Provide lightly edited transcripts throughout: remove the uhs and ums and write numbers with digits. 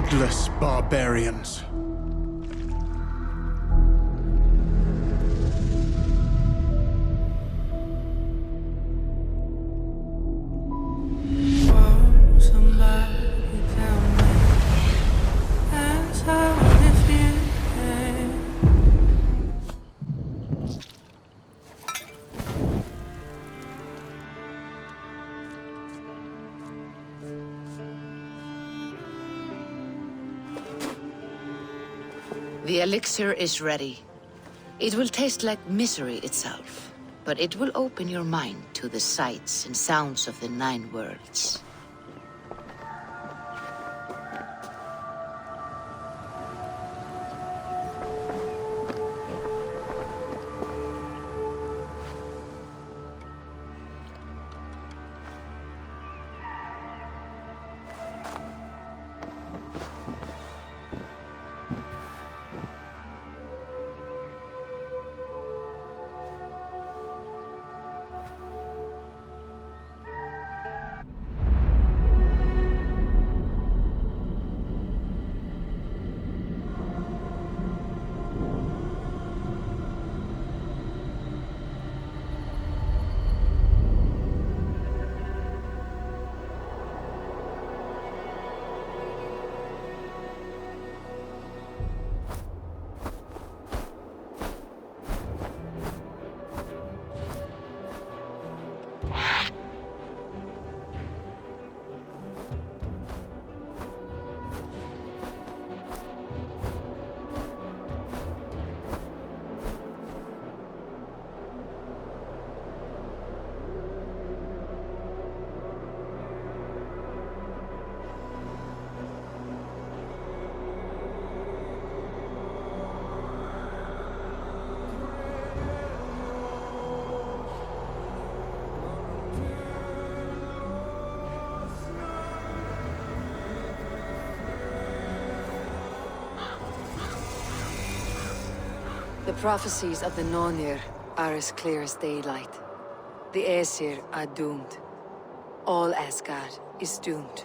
godless barbarians. The elixir is ready. It will taste like misery itself, but it will open your mind to the sights and sounds of the 9 worlds. The prophecies of the Nornir are as clear as daylight. The Aesir are doomed. All Asgard is doomed.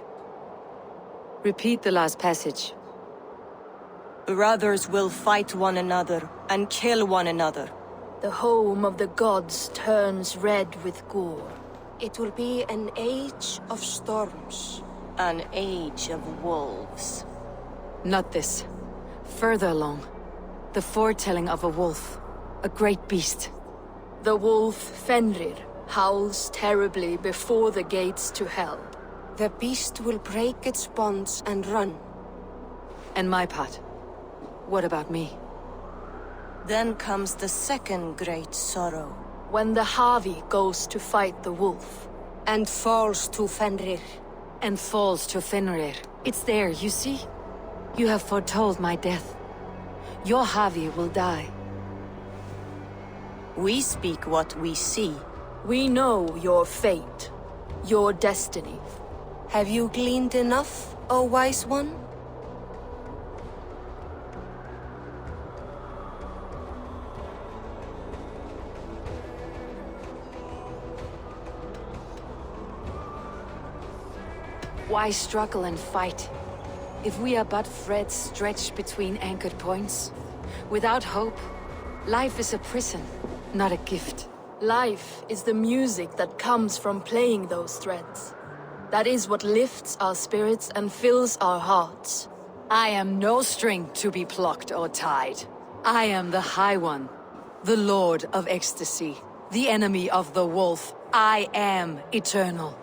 Repeat the last passage. Brothers will fight one another and kill one another. The home of the gods turns red with gore. It will be an age of storms. An age of wolves. Not this. Further along. The foretelling of a wolf. A great beast. The wolf Fenrir howls terribly before the gates to hell. The beast will break its bonds and run. And my part. What about me? Then comes the second great sorrow. When the Havi goes to fight the wolf. And falls to Fenrir. And falls to Fenrir. It's there, you see? You have foretold my death. Your Havi will die. We speak what we see. We know your fate, your destiny. Have you gleaned enough, O wise one? Why struggle and fight? If we are but threads stretched between anchored points, without hope, life is a prison, not a gift. Life is the music that comes from playing those threads. That is what lifts our spirits and fills our hearts. I am no string to be plucked or tied. I am the High One, the Lord of Ecstasy, the enemy of the wolf. I am eternal.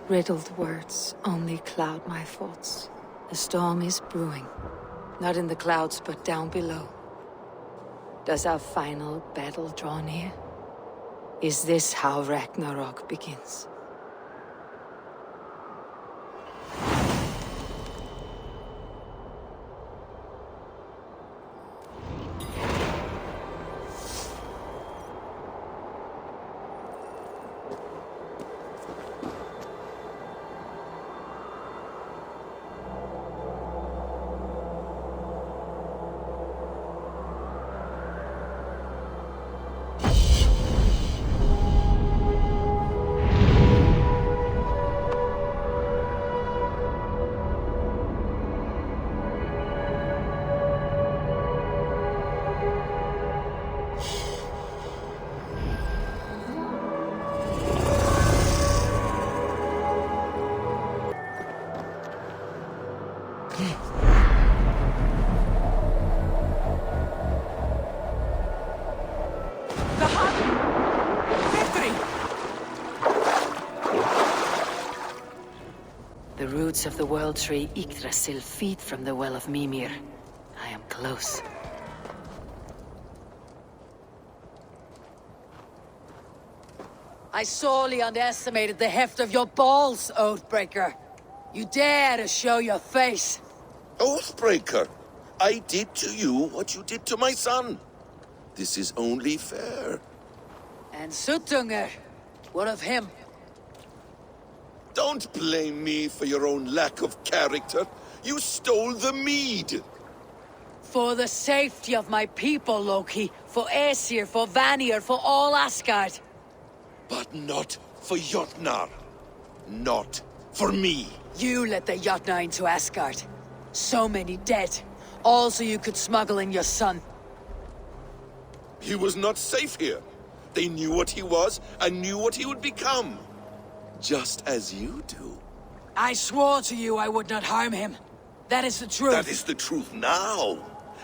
Riddled words only cloud my thoughts. A storm is brewing. Not in the clouds, but down below. Does our final battle draw near? Is this how Ragnarok begins? The roots of the world tree Yggdrasil feed from the well of Mimir. I am close. I sorely underestimated the heft of your balls, Oathbreaker. You dare to show your face. Oathbreaker, I did to you what you did to my son. This is only fair. And Suttungr, what of him? Don't blame me for your own lack of character. You stole the mead. For the safety of my people, Loki. For Aesir, for Vanir, for all Asgard. But not for Jotnar. Not for me. You let the Jotnar into Asgard. So many dead. All so you could smuggle in your son. He was not safe here. They knew what he was and knew what he would become. Just as you do. I swore to you I would not harm him. That is the truth. That is the truth now.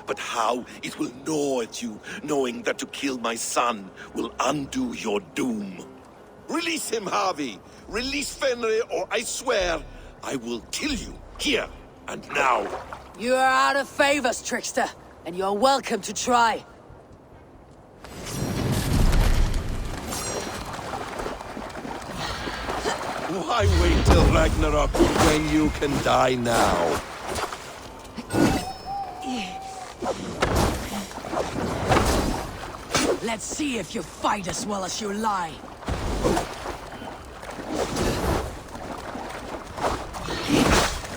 But how it will gnaw at you, knowing that to kill my son will undo your doom. Release him, Harvey. Release Fenrir, or I swear I will kill you here and now. You are out of favors, trickster, and you're welcome to try. Why wait till Ragnarok when you can die now? Let's see if you fight as well as you lie.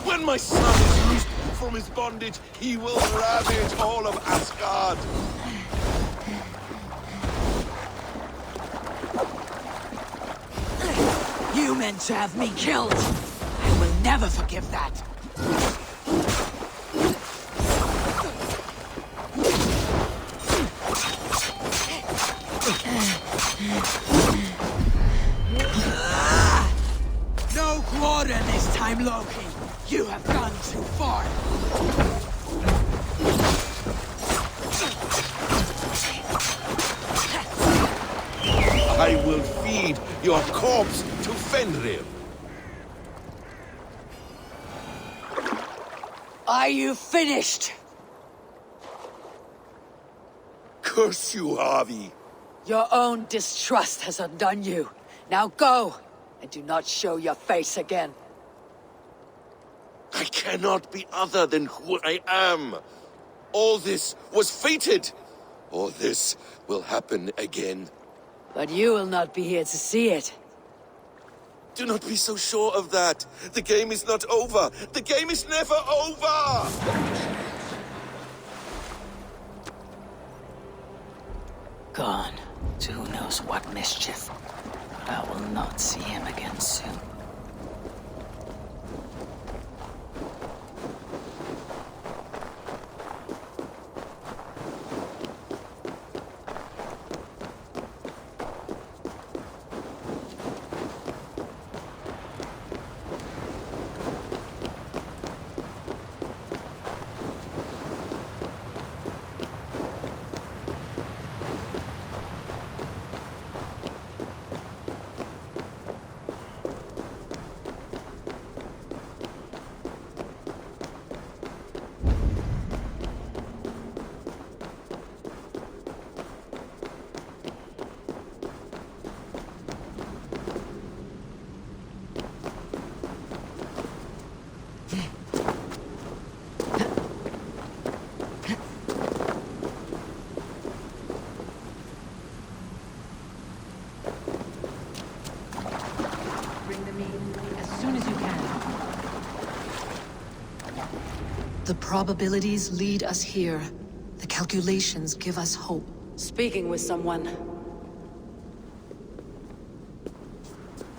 When my son is loosed from his bondage, he will ravage all of Asgard. You meant to have me killed. I will never forgive that. No quarter this time, Loki. You have gone too far. I will feed your corpse to Fenrir. Are you finished? Curse you, Harvey. Your own distrust has undone you. Now go, and do not show your face again. I cannot be other than who I am. All this was fated. All this will happen again. But you will not be here to see it. Do not be so sure of that. The game is not over. The game is never over! Gone to who knows what mischief. But I will not see him again soon. The probabilities lead us here. The calculations give us hope. Speaking with someone.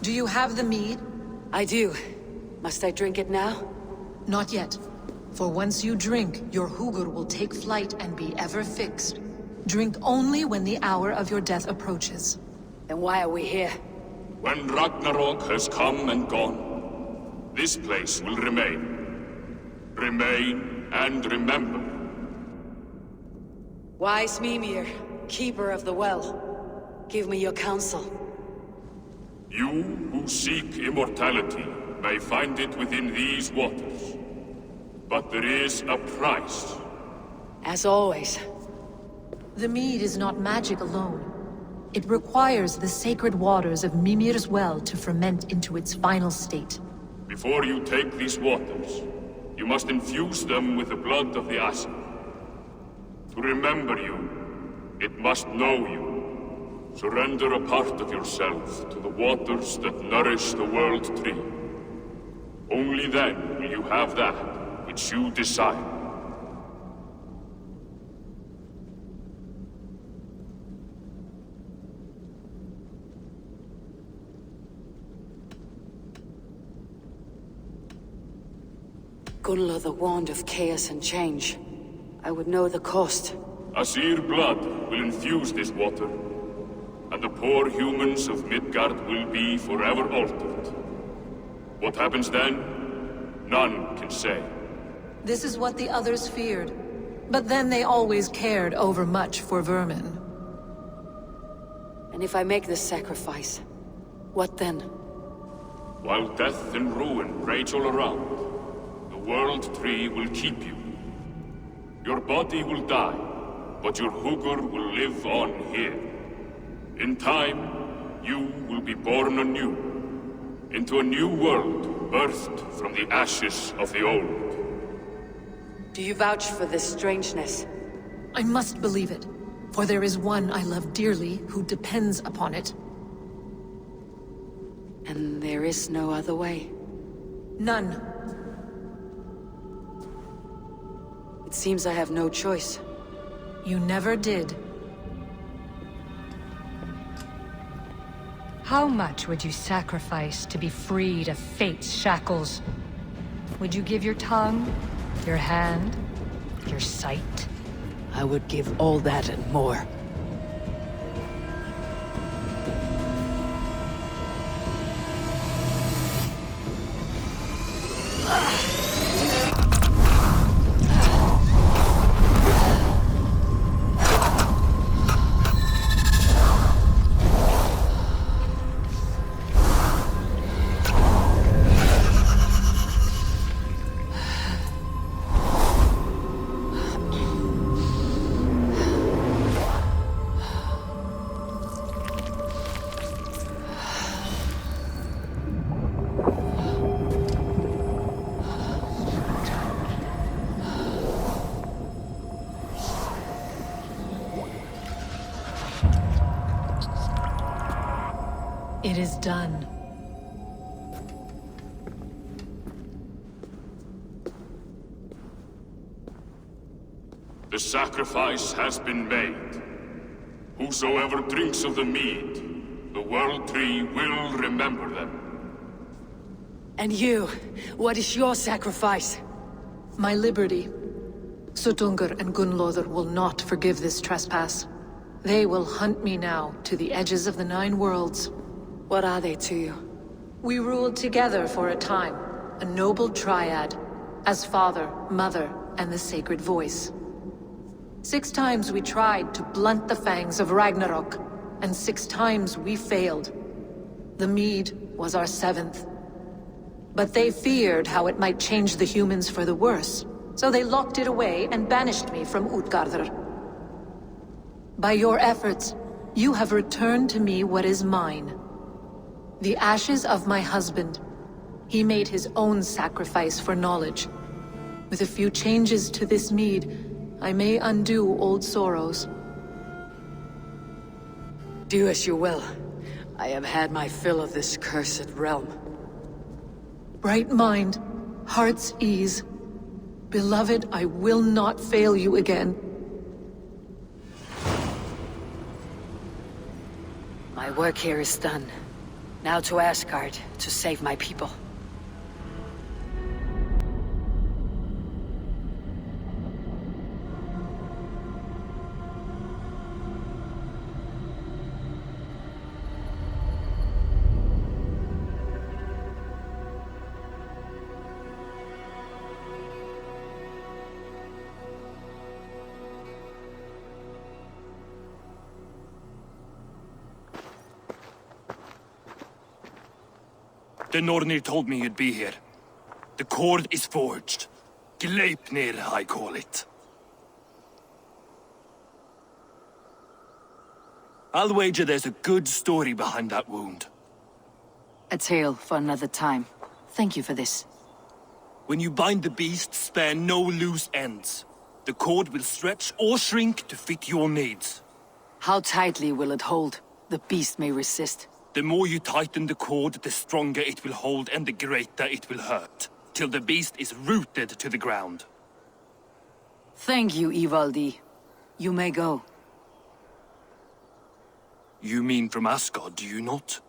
Do you have the mead? I do. Must I drink it now? Not yet. For once you drink, your Hugur will take flight and be ever fixed. Drink only when the hour of your death approaches. Then why are we here? When Ragnarok has come and gone, this place will remain. Remain and remember. Wise Mimir, keeper of the well, give me your counsel. You who seek immortality may find it within these waters. But there is a price. As always. The mead is not magic alone. It requires the sacred waters of Mimir's well to ferment into its final state. Before you take these waters, you must infuse them with the blood of the asset. To remember you, it must know you. Surrender a part of yourself to the waters that nourish the World Tree. Only then will you have that which you desire. Gunla, the wand of chaos and change. I would know the cost. Asir blood will infuse this water, and the poor humans of Midgard will be forever altered. What happens then? None can say. This is what the others feared. But then they always cared overmuch for vermin. And if I make this sacrifice, what then? While death and ruin rage all around, the World Tree will keep you. Your body will die, but your Hugur will live on here. In time, you will be born anew, into a new world birthed from the ashes of the old. Do you vouch for this strangeness? I must believe it, for there is one I love dearly who depends upon it. And there is no other way. None. It seems I have no choice. You never did. How much would you sacrifice to be freed of fate's shackles? Would you give your tongue, your hand, your sight? I would give all that and more. It is done. The sacrifice has been made. Whosoever drinks of the mead, the World Tree will remember them. And you, what is your sacrifice? My liberty. Sutungur and Gunlothar will not forgive this trespass. They will hunt me now to the edges of the 9 worlds. What are they to you? We ruled together for a time, a noble triad, as father, mother, and the sacred voice. 6 times we tried to blunt the fangs of Ragnarok, and 6 times we failed. The mead was our 7th. But they feared how it might change the humans for the worse, so they locked it away and banished me from Utgardr. By your efforts, you have returned to me what is mine. The ashes of my husband. He made his own sacrifice for knowledge. With a few changes to this mead, I may undo old sorrows. Do as you will. I have had my fill of this cursed realm. Bright mind, heart's ease. Beloved, I will not fail you again. My work here is done. Now to Asgard, to save my people. The Nornir told me you'd be here. The cord is forged. Gleipnir, I call it. I'll wager there's a good story behind that wound. A tale for another time. Thank you for this. When you bind the beast, spare no loose ends. The cord will stretch or shrink to fit your needs. How tightly will it hold? The beast may resist. The more you tighten the cord, the stronger it will hold and the greater it will hurt. Till the beast is rooted to the ground. Thank you, Ivaldi. You may go. You mean from Asgard, do you not?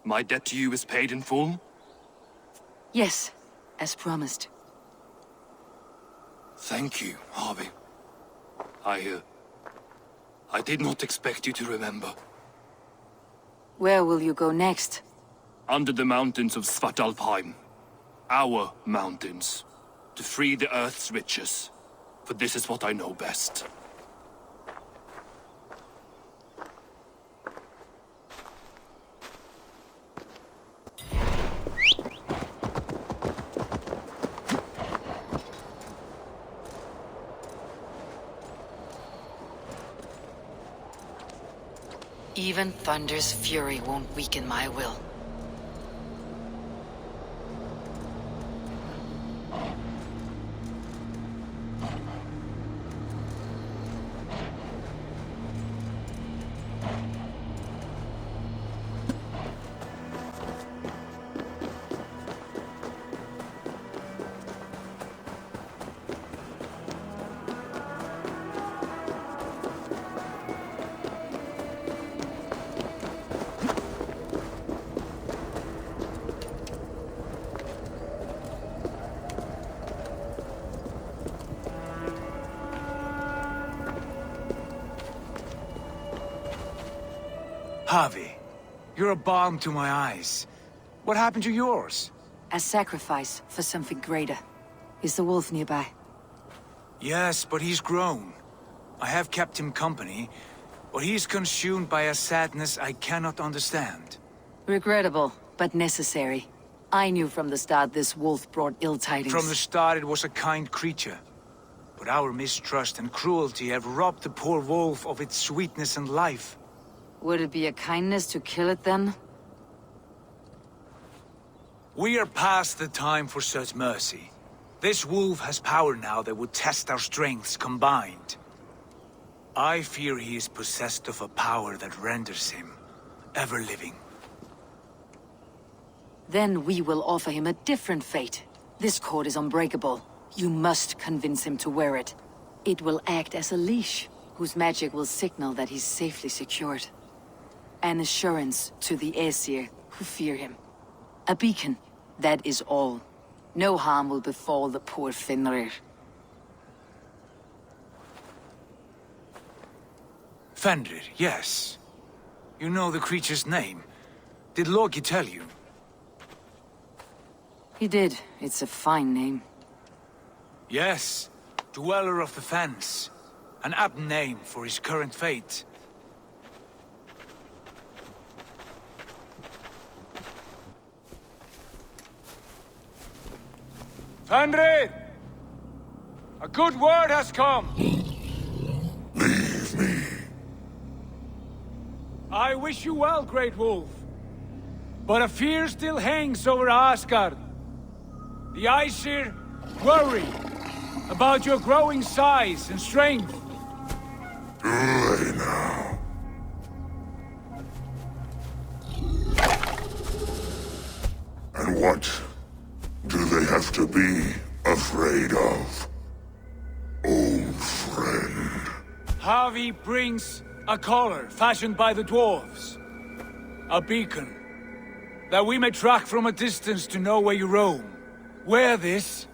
My debt to you is paid in full? Yes, as promised. Thank you, Harvey. I did not expect you to remember. Where will you go next? Under the mountains of Svartalfheim. Our mountains. To free the Earth's riches. For this is what I know best. Even Thunder's fury won't weaken my will. Harvey, you're a balm to my eyes. What happened to yours? A sacrifice for something greater. Is the wolf nearby? Yes, but he's grown. I have kept him company, but he's consumed by a sadness I cannot understand. Regrettable, but necessary. I knew from the start this wolf brought ill tidings. From the start it was a kind creature. But our mistrust and cruelty have robbed the poor wolf of its sweetness and life. Would it be a kindness to kill it then? We are past the time for such mercy. This wolf has power now that would test our strengths combined. I fear he is possessed of a power that renders him ever-living. Then we will offer him a different fate. This cord is unbreakable. You must convince him to wear it. It will act as a leash, whose magic will signal that he's safely secured. An assurance to the Aesir who fear him. A beacon, that is all. No harm will befall the poor Fenrir. Fenrir, yes. You know the creature's name. Did Loki tell you? He did. It's a fine name. Yes. Dweller of the Fens. An apt name for his current fate. Fenrir! A good word has come! Leave me. I wish you well, Great Wolf. But a fear still hangs over Asgard. The Aesir worry about your growing size and strength. Do they now? And what do they have to be afraid of? Old friend. Harvey brings a collar fashioned by the dwarves. A beacon. That we may track from a distance to know where you roam. Wear this,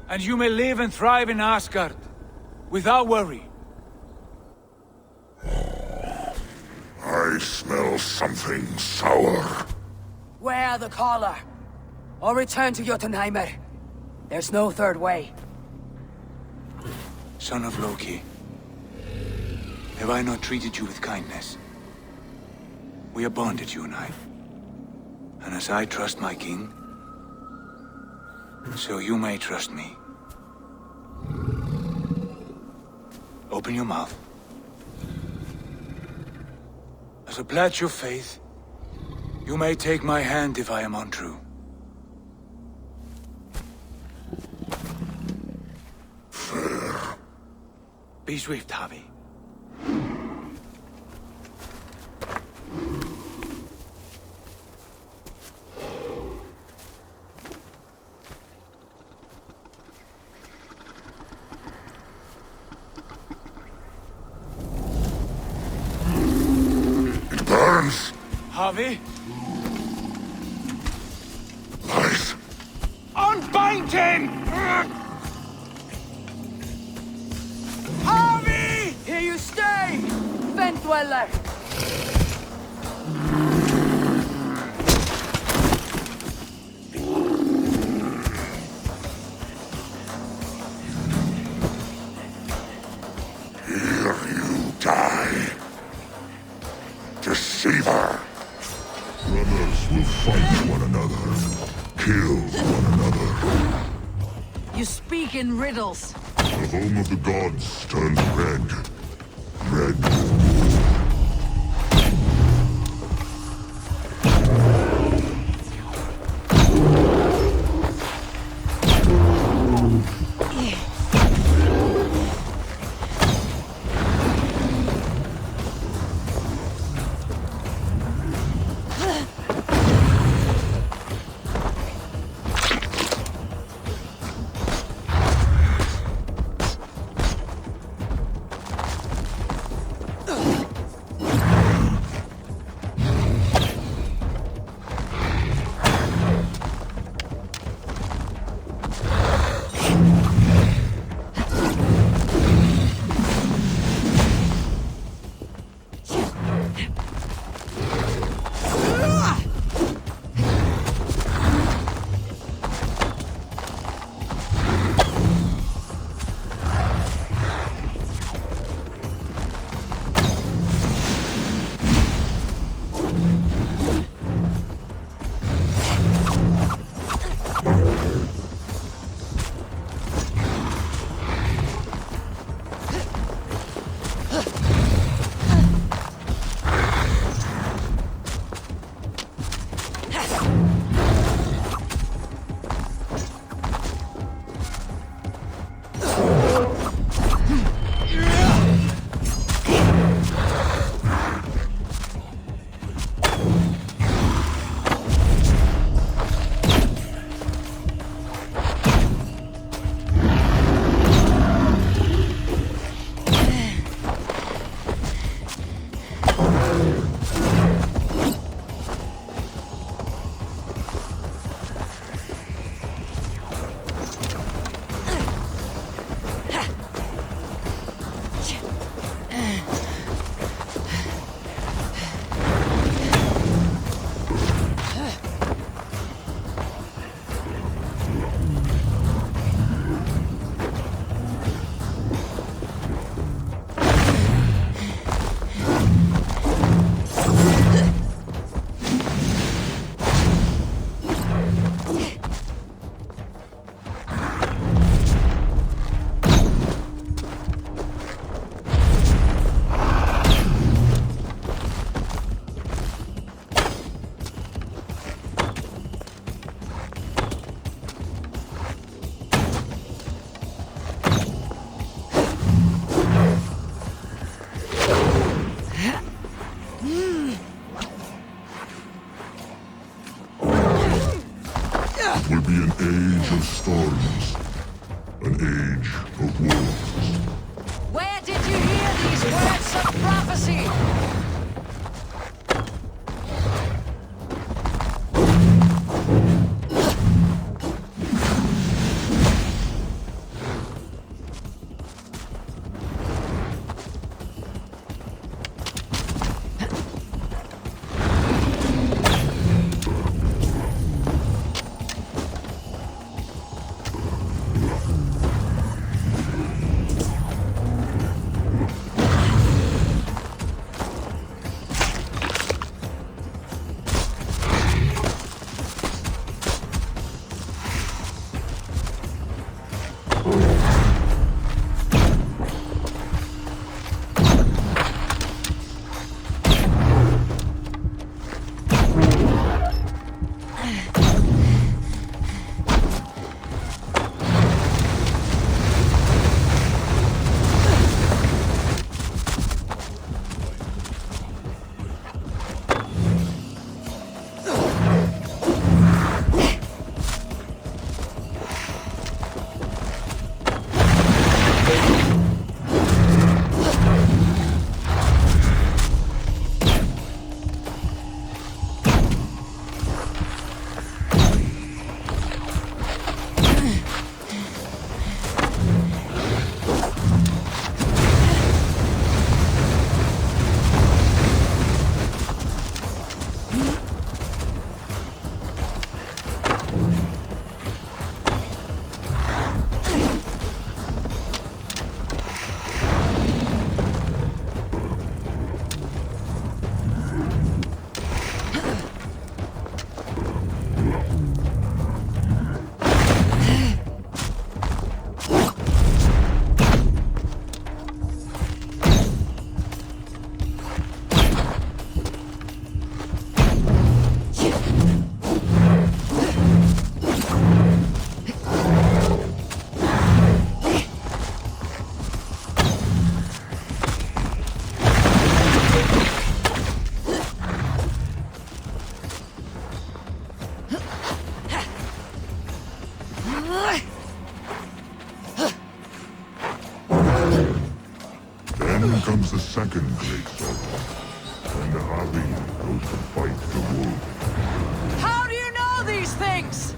and you may live and thrive in Asgard, without worry. I smell something sour. Wear the collar, or return to Jotunheimer. There's no third way. Son of Loki, have I not treated you with kindness? We are bonded, you and I. And as I trust my king, so you may trust me. Open your mouth. As a pledge of faith, you may take my hand if I am untrue. Fair. Be swift, Harvey. Burns! Harvey? Lies! Unbind him! Harvey! Here you stay, Fen Dweller! Here you die. Deceiver! Brothers will fight one another, kill one another. You speak in riddles. The home of the gods turns red. Red. Will be an age of storms, an age of wars. Where did you hear these words of prophecy? Then comes the second great sorrow, when the Harvey goes to fight the wolf. How do you know these things?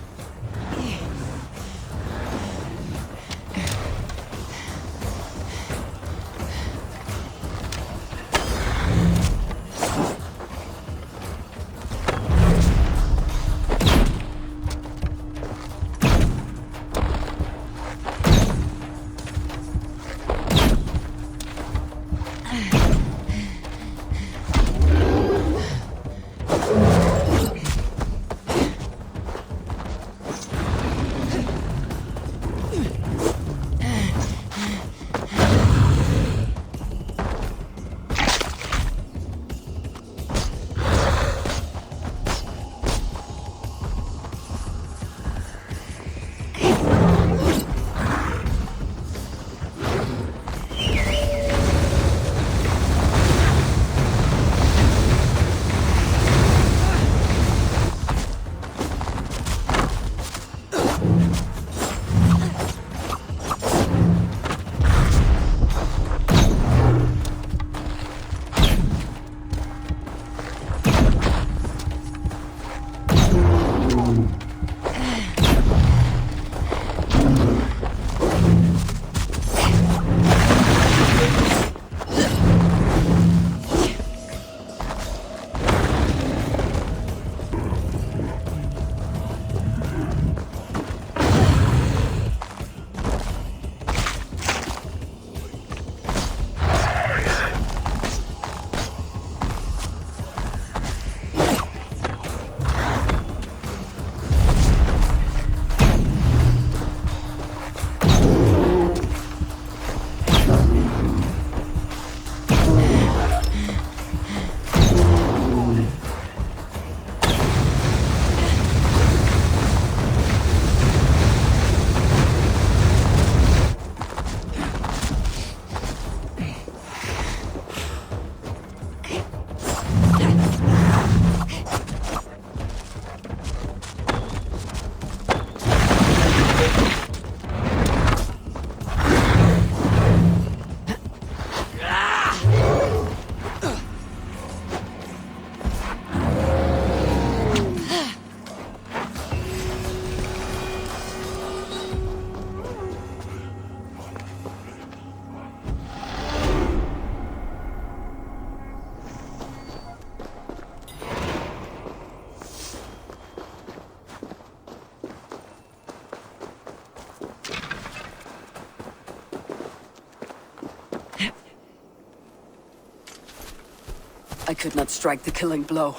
I could not strike the killing blow.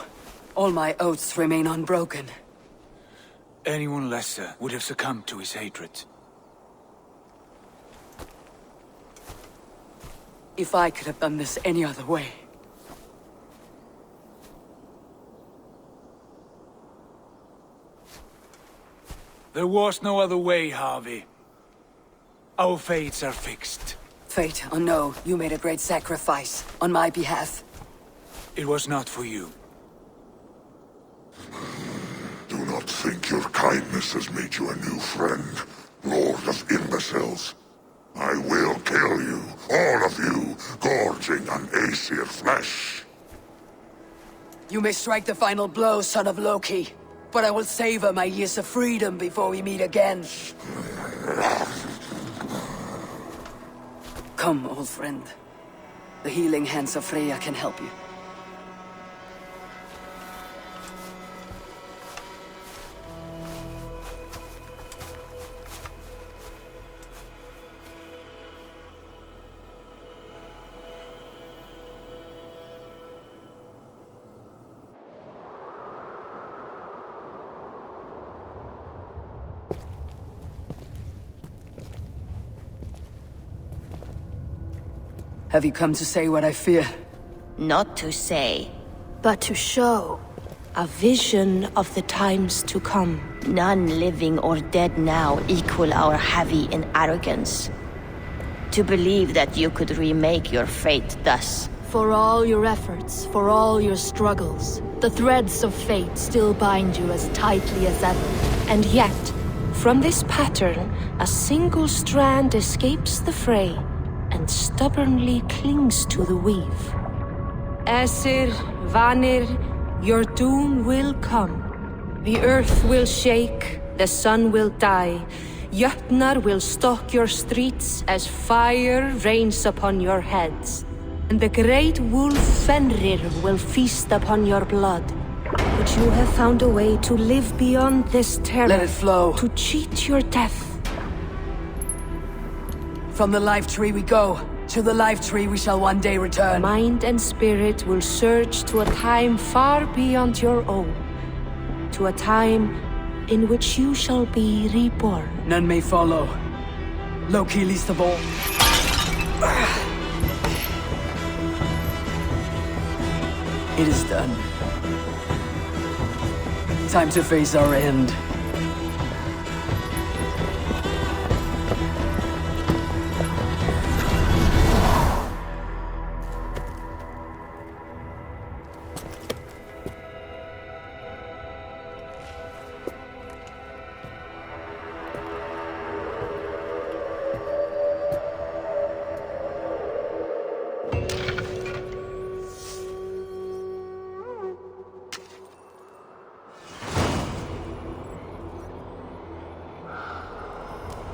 All my oaths remain unbroken. Anyone lesser would have succumbed to his hatred. If I could have done this any other way. There was no other way, Harvey. Our fates are fixed. Fate or no, you made a great sacrifice on my behalf. It was not for you. Do not think your kindness has made you a new friend, Lord of Imbeciles. I will kill you, all of you, gorging on Aesir flesh. You may strike the final blow, son of Loki, but I will savor my years of freedom before we meet again. Come, old friend. The healing hands of Freya can help you. Have you come to say what I fear? Not to say, but to show. A vision of the times to come. None living or dead now equal our heavy in arrogance. To believe that you could remake your fate thus. For all your efforts, for all your struggles, the threads of fate still bind you as tightly as ever. And yet, From this pattern, a single strand escapes the fray and stubbornly clings to the weave. Æsir, Vanir, your doom will come. The earth will shake, the sun will die. Jötnar will stalk your streets as fire rains upon your heads. And the great wolf Fenrir will feast upon your blood. But you have found a way to live beyond this terror. Let it flow. To cheat your death. From the life tree we go. To the life tree we shall one day return. Mind and spirit will surge to a time far beyond your own. To a time in which you shall be reborn. None may follow. Loki least of all. It is done. Time to face our end.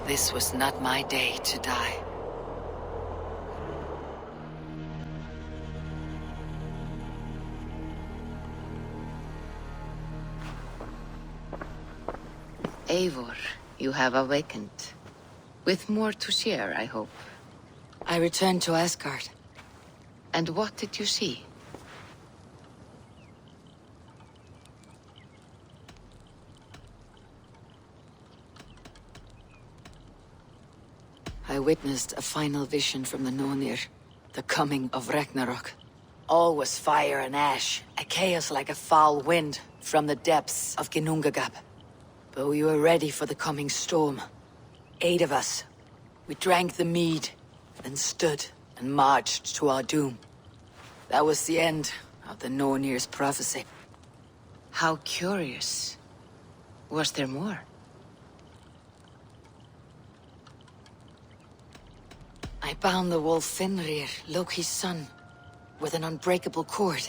This was not my day to die. Eivor, you have awakened. With more to share, I hope. I returned to Asgard. And what did you see? I witnessed a final vision from the Nornir, the coming of Ragnarok. All was fire and ash, a chaos like a foul wind from the depths of Ginnungagap. But we were ready for the coming storm. 8 of us. We drank the mead, then stood and marched to our doom. That was the end of the Nornir's prophecy. How curious. Was there more? I bound the wolf Fenrir, Loki's son, with an unbreakable cord.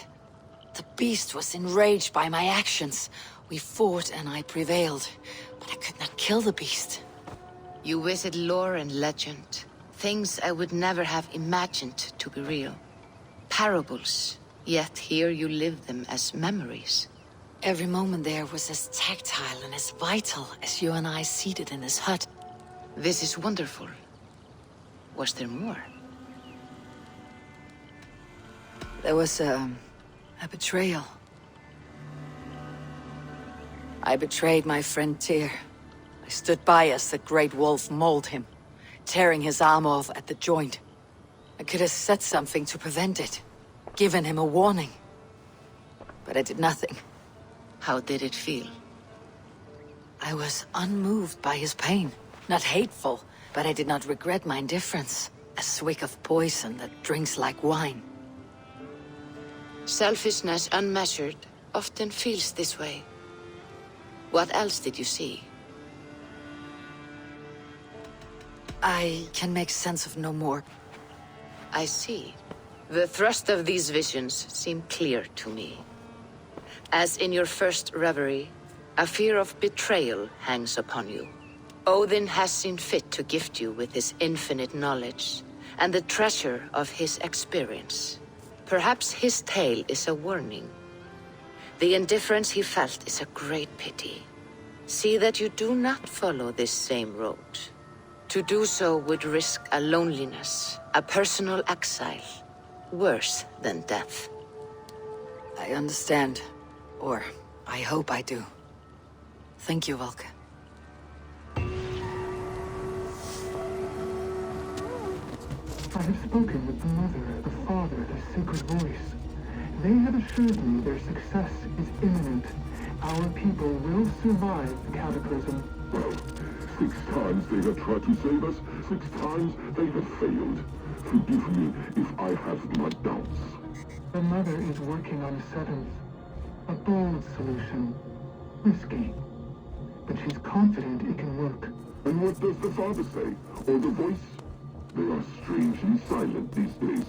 The beast was enraged by my actions. We fought and I prevailed, but I could not kill the beast. You visit lore and legend. Things I would never have imagined to be real. Parables, yet here you live them as memories. Every moment there was as tactile and as vital as you and I seated in this hut. This is wonderful. Was there more? There was a betrayal. I betrayed my friend Tyr. I stood by as the great wolf mauled him, tearing his arm off at the joint. I could have said something to prevent it, given him a warning. But I did nothing. How did it feel? I was unmoved by his pain. Not hateful, but I did not regret my indifference. A swig of poison that drinks like wine. Selfishness unmeasured often feels this way. What else did you see? I can make sense of no more. I see. The thrust of these visions seem clear to me. As in your first reverie, a fear of betrayal hangs upon you. Odin has seen fit to gift you with his infinite knowledge and the treasure of his experience. Perhaps his tale is a warning. The indifference he felt is a great pity. See that you do not follow this same road. To do so would risk a loneliness, a personal exile, worse than death. I understand. Or, I hope I do. Thank you, Valka. I have spoken with the mother, the father, the sacred voice. They have assured me their success is imminent. Our people will survive the cataclysm. Well, 6 times they have tried to save us, 6 times they have failed. Forgive me if I have my doubts. The mother is working on a 7th. A bold solution. Risky. but she's confident it can work. And what does the father say? Or the voice? They are strangely silent these days.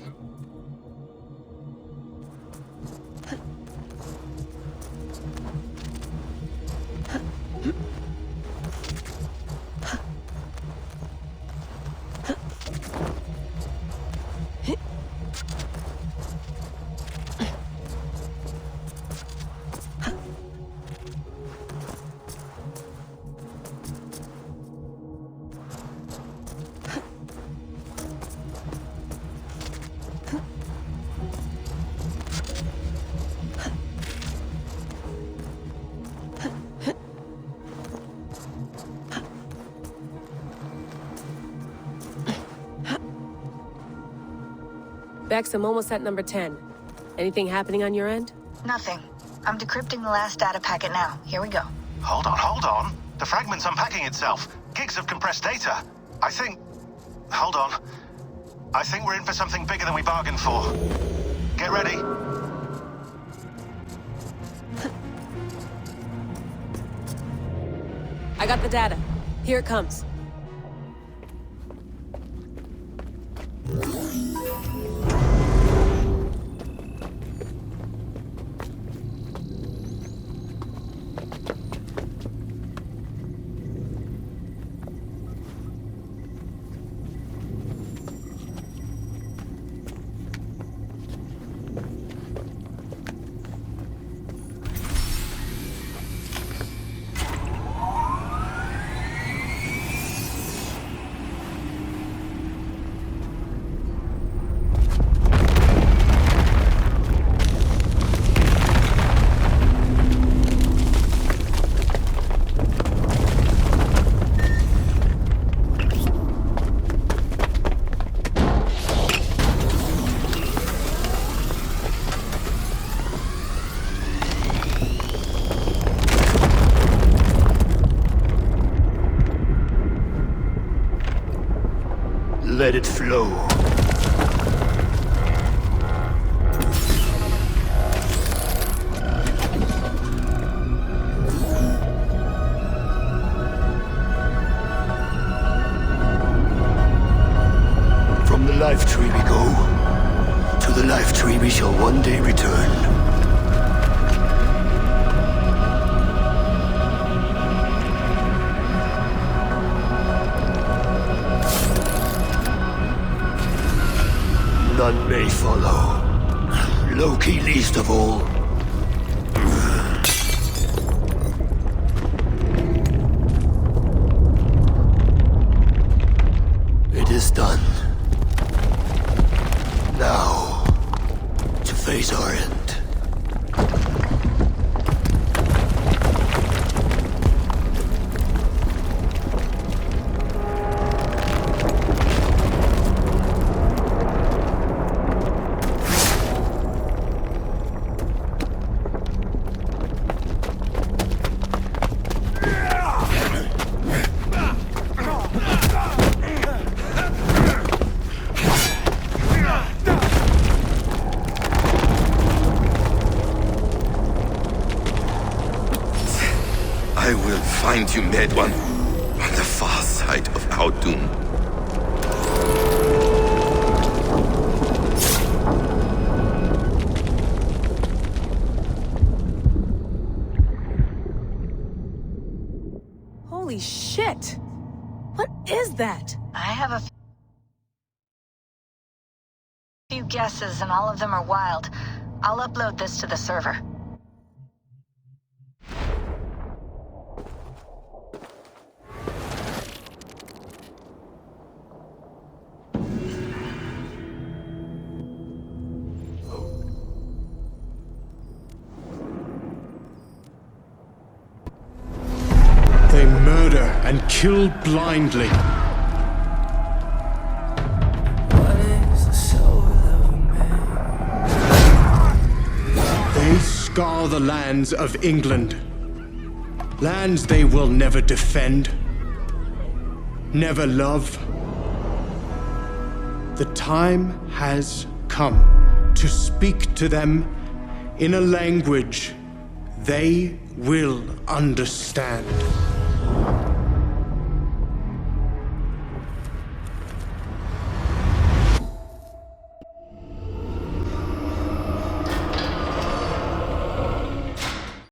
Bex, I'm almost at number 10. Anything happening on your end? Nothing. I'm decrypting the last data packet now. Here we go. Hold on. The fragment's unpacking itself. Gigs of compressed data. I think... Hold on. I think we're in for something bigger than we bargained for. Get ready. I got the data. Here it comes. Let it flow. From the life tree we go, to the life tree we shall one day return. None may follow. Loki least of all. It is done. Now, to face our end. I will find you, mad one, on the far side of our doom. Holy shit! What is that? I have a few guesses, and all of them are wild. I'll upload this to the server. They murder and kill blindly. They scar the lands of England. Lands they will never defend, never love. The time has come to speak to them in a language they will understand.